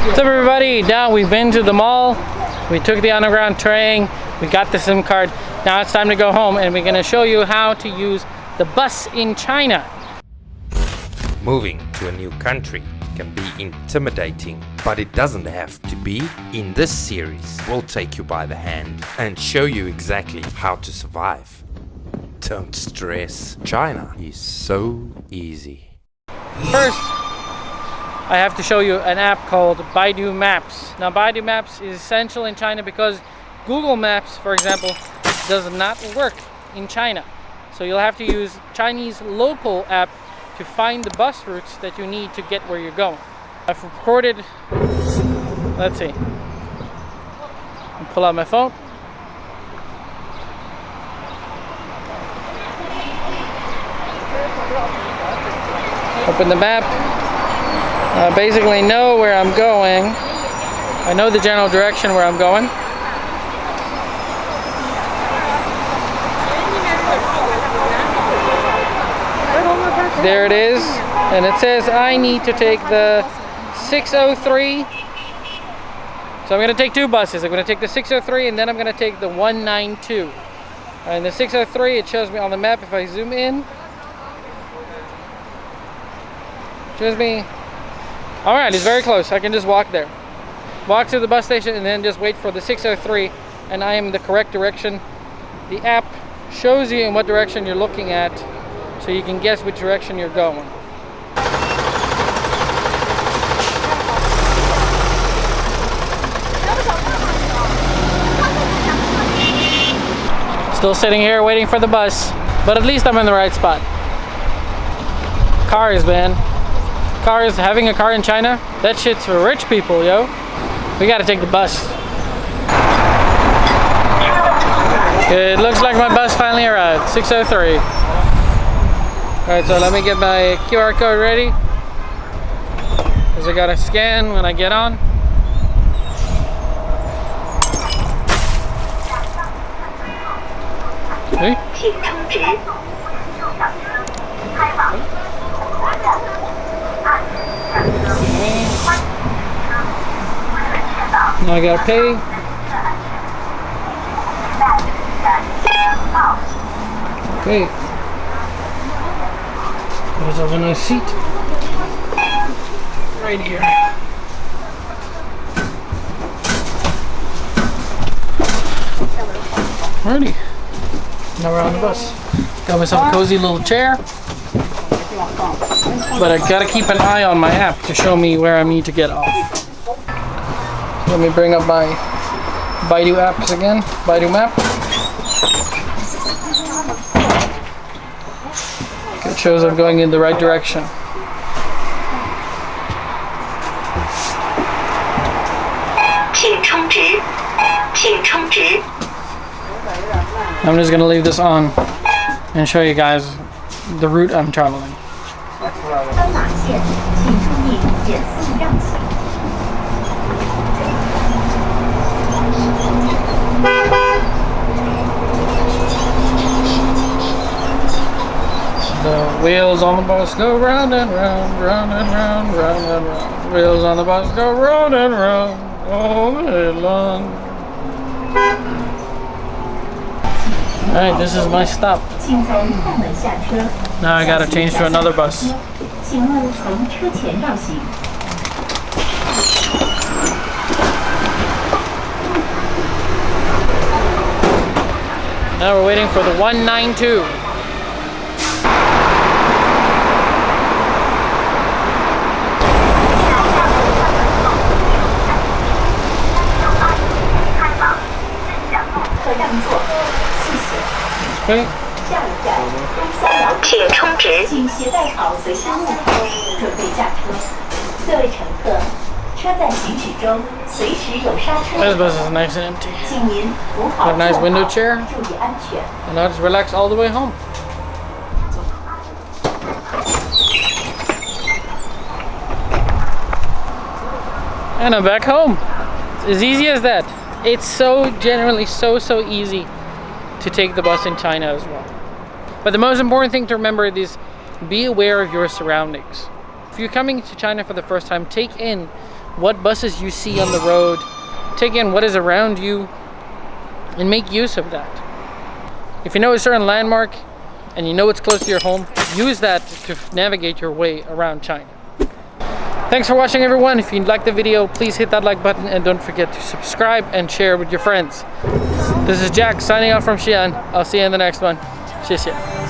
What's up everybody? Now we've been to the mall, we took the underground train, we got the SIM card. Now it's time to go home and we're going to show you how to use the bus in China. Moving to a new country can be intimidating, but it doesn't have to be. In this series, we'll take you by the hand and show you exactly how to survive. Don't stress, China is so easy. First, I have to show you an app called Baidu Maps. Now Baidu Maps is essential in China because Google Maps, for example, does not work in China. So you'll have to use Chinese local app to find the bus routes that you need to get where you're going. I've recorded, let's see. I'll pull out my phone. Open the map. I basically know where I'm going. I know the general direction where I'm going. There it is. And it says I need to take the 603. So I'm going to take two buses. I'm going to take the 603 and then I'm going to take the 192. And the 603, it shows me on the map if I zoom in. Shows me. Alright, it's very close. I can just walk there. Walk to the bus station and then just wait for the 603 and I am in the correct direction. The app shows you in what direction you're looking at so you can guess which direction you're going. Still sitting here waiting for the bus, but at least I'm in the right spot. Cars, man. Cars, having a car in China, that shit's for rich people, yo. We gotta take the bus. It looks like my bus finally arrived, 603. Alright, so let me get my QR code ready. Because I gotta scan when I get on. Now I gotta pay. Okay. There's a nice seat. Right here. Alrighty. Now we're on the bus. Got myself a cozy little chair. But I gotta keep an eye on my app to show me where I need to get off. Let me bring up my Baidu apps again. Baidu Map. It shows I'm going in the right direction. I'm just gonna leave this on and show you guys the route I'm traveling. The wheels on the bus go round and round, round and round, round and round. Wheels on the bus go round and round all the day long. Alright, this is my stop. Now I gotta change to another bus. Now we're waiting for the 192. Okay. 请充值，请携带好随身物品，准备下车。各位乘客，车在行驶中，随时有刹车。 This bus is nice and empty. 请您扶好 Got a nice window chair. 注意安全。 And now just relax all the way home. And I'm back home. It's as easy as that. It's so generally so easy to take the bus in China as well. But the most important thing to remember is be aware of your surroundings. If you're coming to China for the first time, take in what buses you see on the road, take in what is around you, and make use of that. If you know a certain landmark and you know it's close to your home, use that to navigate your way around China. Thanks for watching, everyone. If you liked the video, please hit that like button and don't forget to subscribe and share with your friends. This is Jack signing off from Xi'an. I'll see you in the next one. 谢谢。